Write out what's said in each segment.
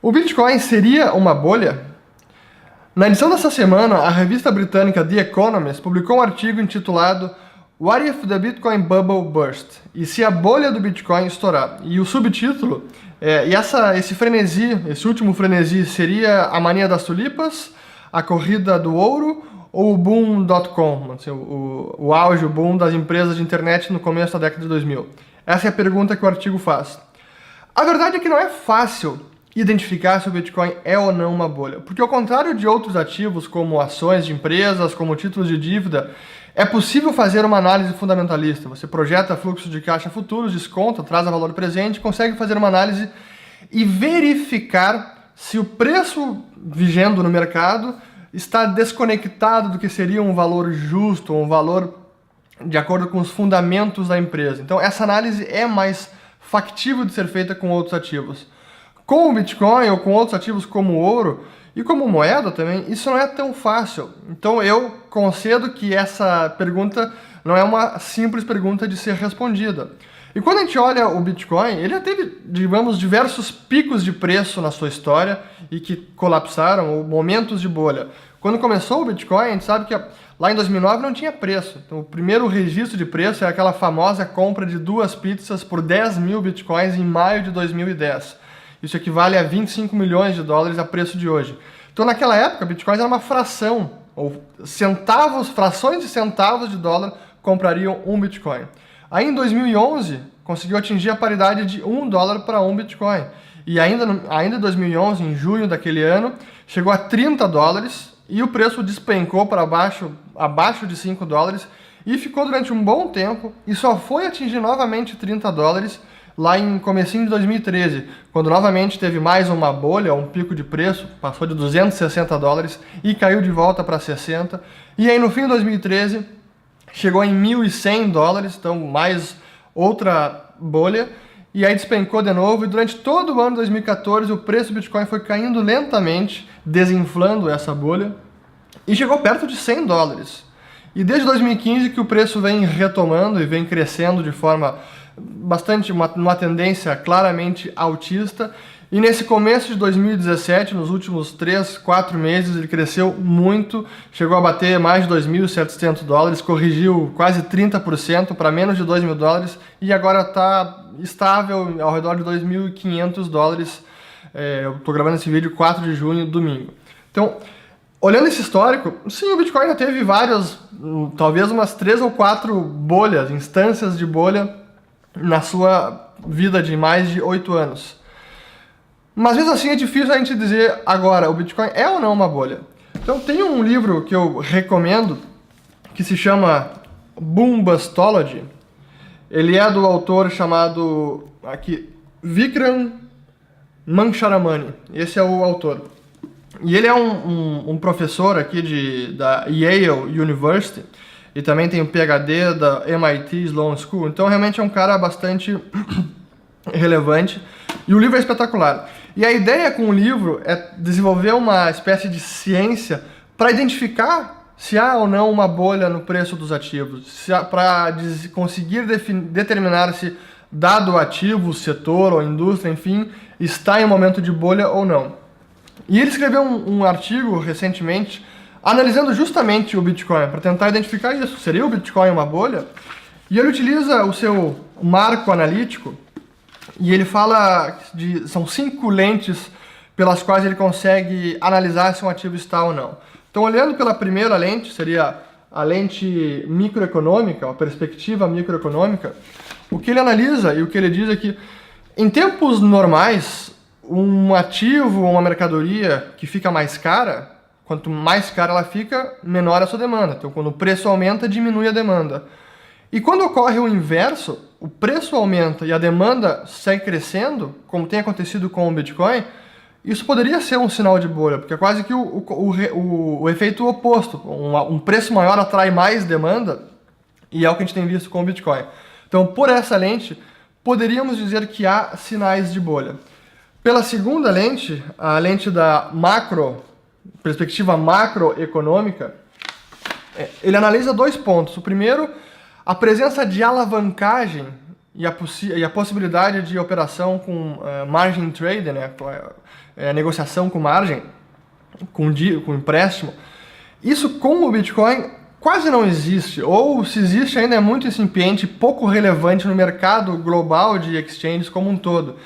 O Bitcoin seria uma bolha? Na edição dessa semana, a revista britânica The Economist publicou um artigo intitulado What if the Bitcoin Bubble Burst? E se a bolha do Bitcoin estourar? E o subtítulo esse último frenesi seria a mania das tulipas, a corrida do ouro ou o boom.com, assim, o auge, o boom das empresas de internet no começo da década de 2000? Essa é a pergunta que o artigo faz. A verdade é que não é fácil identificar se o Bitcoin é ou não uma bolha, porque ao contrário de outros ativos como ações de empresas, como títulos de dívida, é possível fazer uma análise fundamentalista. Você projeta fluxo de caixa futuros, desconta, traz a valor presente, consegue fazer uma análise e verificar se o preço vigendo no mercado está desconectado do que seria um valor justo, um valor de acordo com os fundamentos da empresa. Então essa análise é mais factível de ser feita com outros ativos. Com o Bitcoin ou com outros ativos como o ouro e como moeda também, isso não é tão fácil. Então eu concedo que essa pergunta não é uma simples pergunta de ser respondida. E quando a gente olha o Bitcoin, ele já teve, digamos, diversos picos de preço na sua história e que colapsaram, ou momentos de bolha. Quando começou o Bitcoin, a gente sabe que lá em 2009 não tinha preço. Então o primeiro registro de preço é aquela famosa compra de 2 pizzas por 10 mil Bitcoins em maio de 2010. Isso equivale a 25 milhões de dólares a preço de hoje. Então, naquela época, Bitcoin era uma fração, ou centavos, frações de centavos de dólar comprariam um Bitcoin. Aí, em 2011, conseguiu atingir a paridade de $1 para um Bitcoin. E ainda em 2011, em junho daquele ano, chegou a $30 e o preço despencou para abaixo de $5 e ficou durante um bom tempo e só foi atingir novamente $30 lá em comecinho de 2013, quando novamente teve mais uma bolha, um pico de preço, passou de $260 e caiu de volta para 60. E aí no fim de 2013 chegou em $1.100, então mais outra bolha, e aí despencou de novo, e durante todo o ano de 2014 o preço do Bitcoin foi caindo lentamente, desinflando essa bolha, e chegou perto de $100. E desde 2015 que o preço vem retomando e vem crescendo de forma bastante, uma tendência claramente altista, e nesse começo de 2017, nos últimos 3, 4 meses, ele cresceu muito, chegou a bater mais de $2.700, corrigiu quase 30% para menos de $2.000 e agora está estável ao redor de $2.500. Eu estou gravando esse vídeo 4 de junho, domingo. Então, olhando esse histórico, sim, o Bitcoin já teve talvez umas 3 ou 4 bolhas, instâncias de bolha na sua vida de mais de 8 anos. Mas mesmo assim é difícil a gente dizer agora, o Bitcoin é ou não uma bolha? Então tem um livro que eu recomendo, que se chama Boom Bustology. Ele é do autor chamado Vikram Mancharamani. Esse é o autor. E ele é um professor aqui da Yale University, e também tem o PhD da MIT Sloan School. Então realmente é um cara bastante relevante. E o livro é espetacular. E a ideia com o livro é desenvolver uma espécie de ciência para identificar se há ou não uma bolha no preço dos ativos, para conseguir determinar se dado ativo, setor ou indústria, enfim, está em um momento de bolha ou não. E ele escreveu um artigo recentemente analisando justamente o Bitcoin, para tentar identificar isso. Seria o Bitcoin uma bolha? E ele utiliza o seu marco analítico, e ele fala são 5 lentes pelas quais ele consegue analisar se um ativo está ou não. Então, olhando pela primeira lente, seria a lente microeconômica, a perspectiva microeconômica, o que ele analisa e o que ele diz é que, em tempos normais, um ativo ou uma mercadoria que fica mais cara, quanto mais cara ela fica, menor a sua demanda. Então, quando o preço aumenta, diminui a demanda. E quando ocorre o inverso, o preço aumenta e a demanda segue crescendo, como tem acontecido com o Bitcoin, isso poderia ser um sinal de bolha, porque é quase que o efeito oposto. Um preço maior atrai mais demanda, e é o que a gente tem visto com o Bitcoin. Então, por essa lente, poderíamos dizer que há sinais de bolha. Pela segunda lente, a lente da perspectiva macroeconômica, ele analisa 2 pontos. O primeiro, a presença de alavancagem e a possibilidade de operação com margin trade, né, negociação com margem, com empréstimo, isso com o Bitcoin quase não existe, ou se existe ainda é muito incipiente, pouco relevante no mercado global de exchanges como um todo.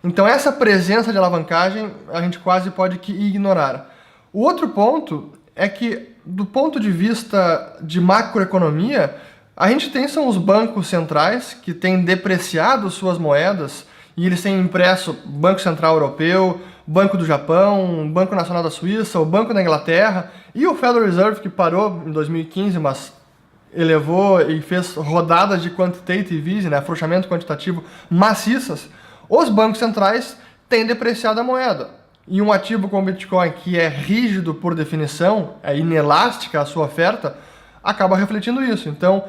Então essa presença de alavancagem a gente quase pode ignorar. O outro ponto é que, do ponto de vista de macroeconomia, a gente tem são os bancos centrais que têm depreciado suas moedas e eles têm impresso Banco Central Europeu, Banco do Japão, Banco Nacional da Suíça, o Banco da Inglaterra e o Federal Reserve, que parou em 2015, mas elevou e fez rodadas de quantitative easing, né, afrouxamento quantitativo maciças. Os bancos centrais têm depreciado a moeda. E um ativo como o Bitcoin, que é rígido por definição, é inelástica a sua oferta, acaba refletindo isso. Então,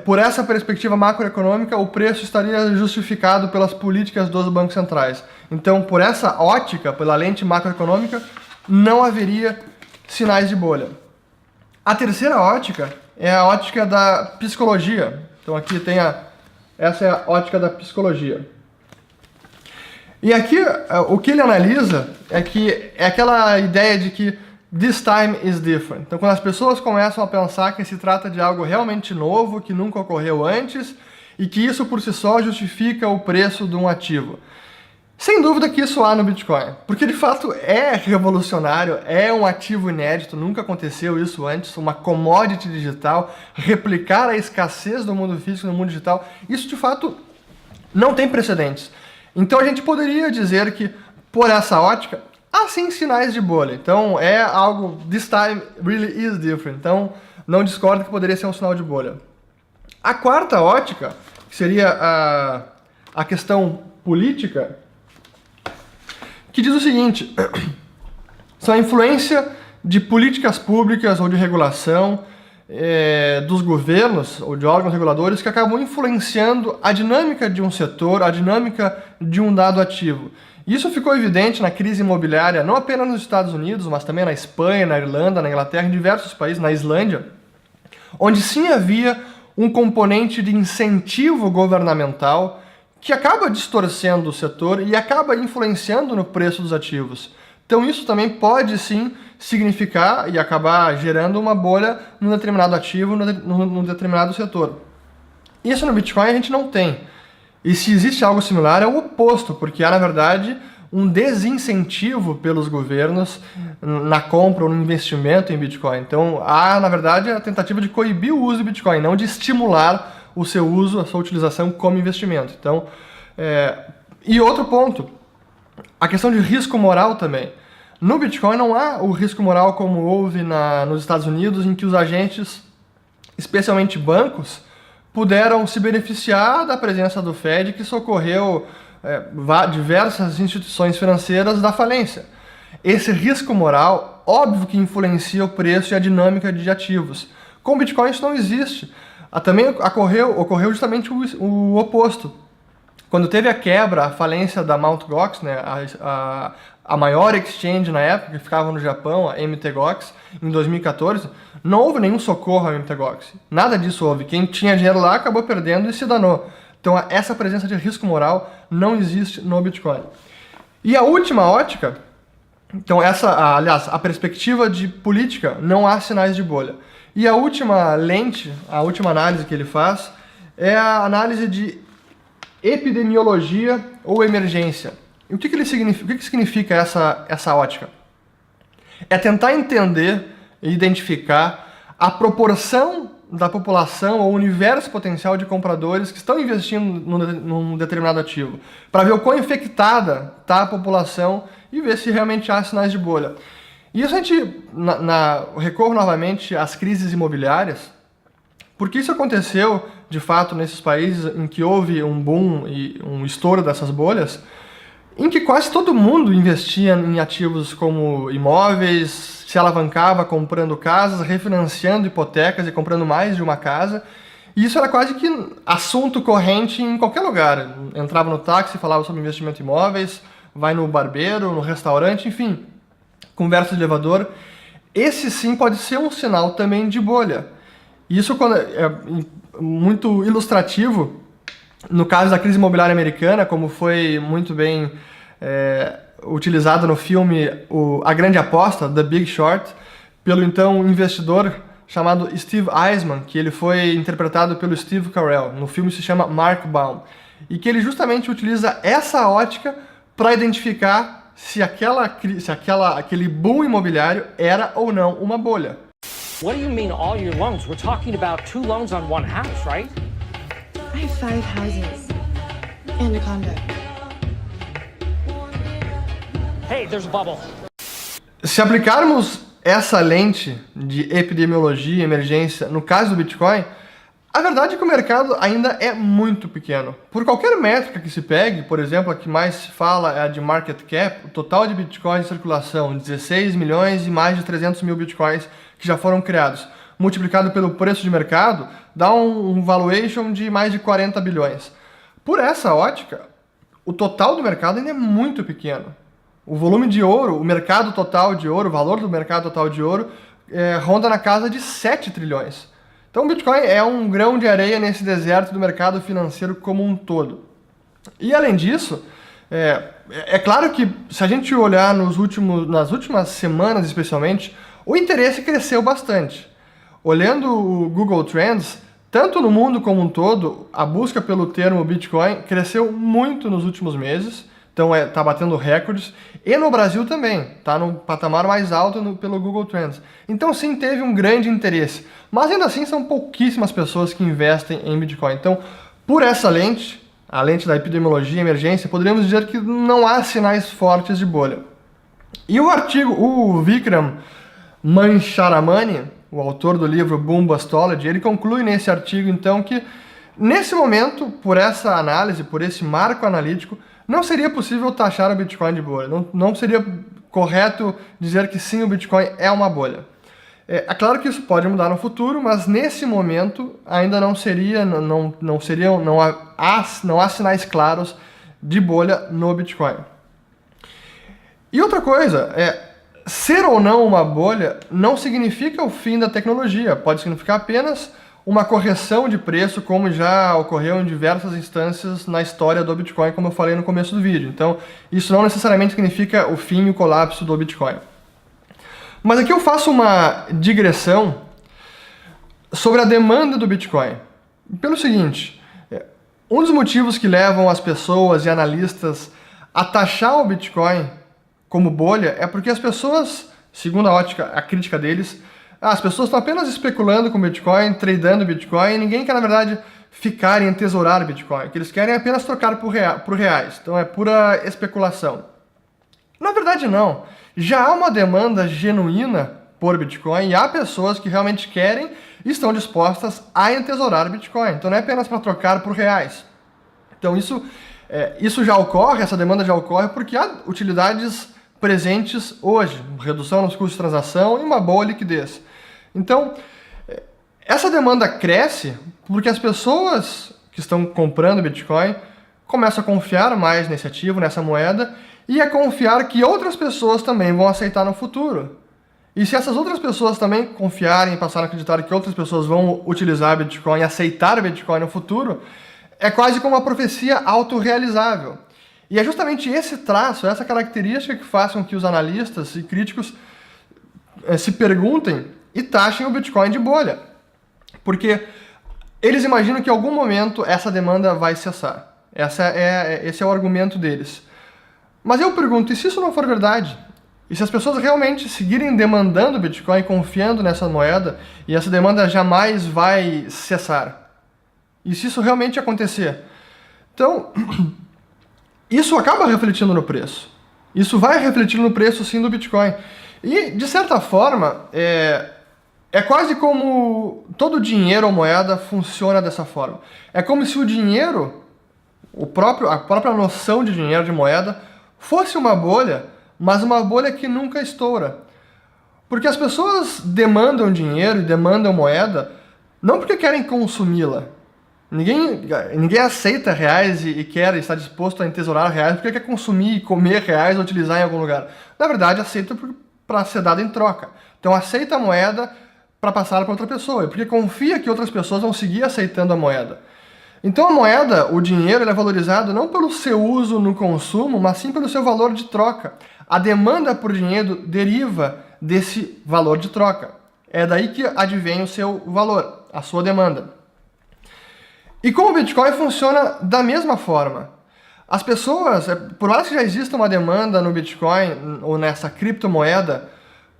por essa perspectiva macroeconômica, o preço estaria justificado pelas políticas dos bancos centrais. Então, por essa ótica, pela lente macroeconômica, não haveria sinais de bolha. A terceira ótica é a ótica da psicologia. Então, aqui tem essa é a ótica da psicologia. E aqui, o que ele analisa é aquela ideia de que this time is different. Então, quando as pessoas começam a pensar que se trata de algo realmente novo, que nunca ocorreu antes, e que isso por si só justifica o preço de um ativo. Sem dúvida que isso há no Bitcoin, porque de fato é revolucionário, é um ativo inédito, nunca aconteceu isso antes, uma commodity digital, replicar a escassez do mundo físico no mundo digital, isso de fato não tem precedentes. Então a gente poderia dizer que, por essa ótica, há sim sinais de bolha. Então é algo, this time really is different. Então não discordo que poderia ser um sinal de bolha. A quarta ótica, que seria a questão política, que diz o seguinte, são a influência de políticas públicas ou de regulação dos governos ou de órgãos reguladores que acabam influenciando a dinâmica de um setor, a dinâmica de um dado ativo. Isso ficou evidente na crise imobiliária, não apenas nos Estados Unidos, mas também na Espanha, na Irlanda, na Inglaterra, em diversos países, na Islândia, onde sim havia um componente de incentivo governamental que acaba distorcendo o setor e acaba influenciando no preço dos ativos. Então isso também pode sim significar e acabar gerando uma bolha num determinado ativo, num determinado setor. Isso no Bitcoin a gente não tem. E se existe algo similar é o oposto, porque há na verdade um desincentivo pelos governos na compra ou no investimento em Bitcoin. Então há na verdade a tentativa de coibir o uso do Bitcoin, não de estimular o seu uso, a sua utilização como investimento. Então, e outro ponto, a questão de risco moral também. No Bitcoin não há o risco moral como houve nos Estados Unidos, em que os agentes, especialmente bancos, puderam se beneficiar da presença do Fed, que socorreu diversas instituições financeiras da falência. Esse risco moral, óbvio que influencia o preço e a dinâmica de ativos. Com o Bitcoin isso não existe. Também ocorreu justamente o oposto. Quando teve a quebra, a falência da Mt. Gox, né, a maior exchange na época, que ficava no Japão, a Mt. Gox, em 2014, não houve nenhum socorro à Mt. Gox. Nada disso houve. Quem tinha dinheiro lá acabou perdendo e se danou. Então essa presença de risco moral não existe no Bitcoin. E a última ótica, então aliás, a perspectiva de política, não há sinais de bolha. E a última lente, a última análise que ele faz, é a análise de epidemiologia ou emergência. E o que significa essa ótica? É tentar entender e identificar a proporção da população ou universo potencial de compradores que estão investindo num determinado ativo, para ver o quão infectada está a população e ver se realmente há sinais de bolha. E isso a gente recorre novamente às crises imobiliárias, porque isso aconteceu, de fato, nesses países em que houve um boom e um estouro dessas bolhas, em que quase todo mundo investia em ativos como imóveis, se alavancava comprando casas, refinanciando hipotecas e comprando mais de uma casa. E isso era quase que assunto corrente em qualquer lugar. Entrava no táxi, falava sobre investimento em imóveis, vai no barbeiro, no restaurante, enfim, conversa de elevador. Esse sim pode ser um sinal também de bolha. Isso é muito ilustrativo No caso da crise imobiliária americana, como foi muito bem utilizado no filme A Grande Aposta, The Big Short, pelo então investidor chamado Steve Eisman, que ele foi interpretado pelo Steve Carell. No filme se chama Mark Baum. E que ele justamente utiliza essa ótica para identificar se aquele boom imobiliário era ou não uma bolha. What do you mean all your loans? We're talking about 2 loans on one house, right? I have 5 houses and a condo. Hey, there's a bubble. Se aplicarmos essa lente de epidemiologia e emergência no caso do Bitcoin, a verdade é que o mercado ainda é muito pequeno. Por qualquer métrica que se pegue, por exemplo, a que mais se fala é a de market cap, o total de Bitcoins em circulação, 16 milhões e mais de 300 mil Bitcoins que já foram criados, multiplicado pelo preço de mercado, dá um valuation de mais de 40 bilhões. Por essa ótica, o total do mercado ainda é muito pequeno. O volume de ouro, o mercado total de ouro, o valor do mercado total de ouro, ronda na casa de 7 trilhões. Então o Bitcoin é um grão de areia nesse deserto do mercado financeiro como um todo. E além disso, é claro que se a gente olhar nas últimas semanas especialmente, o interesse cresceu bastante. Olhando o Google Trends, tanto no mundo como um todo, a busca pelo termo Bitcoin cresceu muito nos últimos meses, então está batendo recordes, e no Brasil também, está no patamar mais alto pelo Google Trends. Então sim, teve um grande interesse, mas ainda assim são pouquíssimas pessoas que investem em Bitcoin. Então, por essa lente, a lente da epidemiologia e emergência, poderíamos dizer que não há sinais fortes de bolha. E o Vikram Mancharamani, o autor do livro Boom Bustology, ele conclui nesse artigo, então, que nesse momento, por essa análise, por esse marco analítico, não seria possível taxar o Bitcoin de bolha. Não seria correto dizer que sim, o Bitcoin é uma bolha. É claro que isso pode mudar no futuro, mas nesse momento ainda não há sinais claros de bolha no Bitcoin. E outra coisa, ser ou não uma bolha não significa o fim da tecnologia, pode significar apenas uma correção de preço, como já ocorreu em diversas instâncias na história do Bitcoin, como eu falei no começo do vídeo. Então, isso não necessariamente significa o fim e o colapso do Bitcoin. Mas aqui eu faço uma digressão sobre a demanda do Bitcoin. Pelo seguinte, um dos motivos que levam as pessoas e analistas a taxar o Bitcoin como bolha é porque as pessoas, segundo a crítica deles, as pessoas estão apenas especulando com Bitcoin, tradando Bitcoin, e ninguém quer, na verdade, ficar e entesourar Bitcoin. O que eles querem é apenas trocar por reais. Então é pura especulação. Na verdade, não. Já há uma demanda genuína por Bitcoin e há pessoas que realmente querem e estão dispostas a entesourar Bitcoin. Então não é apenas para trocar por reais. Então isso já ocorre, essa demanda já ocorre porque há utilidades presentes hoje, redução nos custos de transação e uma boa liquidez. Então, essa demanda cresce porque as pessoas que estão comprando Bitcoin começam a confiar mais nesse ativo, nessa moeda, e a confiar que outras pessoas também vão aceitar no futuro. E se essas outras pessoas também confiarem e passarem a acreditar que outras pessoas vão utilizar Bitcoin e aceitar Bitcoin no futuro, é quase como uma profecia autorrealizável. E é justamente esse traço, essa característica que faz com que os analistas e críticos se perguntem e taxem o Bitcoin de bolha. Porque eles imaginam que em algum momento essa demanda vai cessar. Esse é o argumento deles. Mas eu pergunto, e se isso não for verdade? E se as pessoas realmente seguirem demandando Bitcoin, confiando nessa moeda, e essa demanda jamais vai cessar? E se isso realmente acontecer? Então, isso acaba refletindo no preço. Isso vai refletir no preço, sim, do Bitcoin. E, de certa forma, é quase como todo dinheiro ou moeda funciona dessa forma. É como se o dinheiro, a própria noção de dinheiro, de moeda, fosse uma bolha, mas uma bolha que nunca estoura. Porque as pessoas demandam dinheiro e demandam moeda não porque querem consumi-la. Ninguém aceita reais e quer estar disposto a entesourar reais porque quer consumir e comer reais ou utilizar em algum lugar. Na verdade, aceita para ser dado em troca. Então aceita a moeda para passar para outra pessoa, porque confia que outras pessoas vão seguir aceitando a moeda. Então a moeda, o dinheiro, ele é valorizado não pelo seu uso no consumo, mas sim pelo seu valor de troca. A demanda por dinheiro deriva desse valor de troca. É daí que advém o seu valor, a sua demanda. E como o Bitcoin funciona da mesma forma. As pessoas, por mais que já exista uma demanda no Bitcoin ou nessa criptomoeda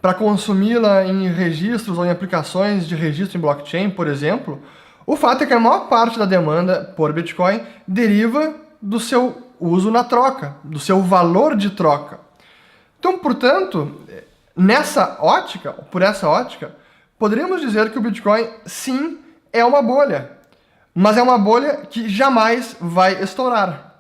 para consumi-la em registros ou em aplicações de registro em blockchain, por exemplo, o fato é que a maior parte da demanda por Bitcoin deriva do seu uso na troca, do seu valor de troca. Então, portanto, por essa ótica, poderíamos dizer que o Bitcoin, sim, é uma bolha, mas é uma bolha que jamais vai estourar.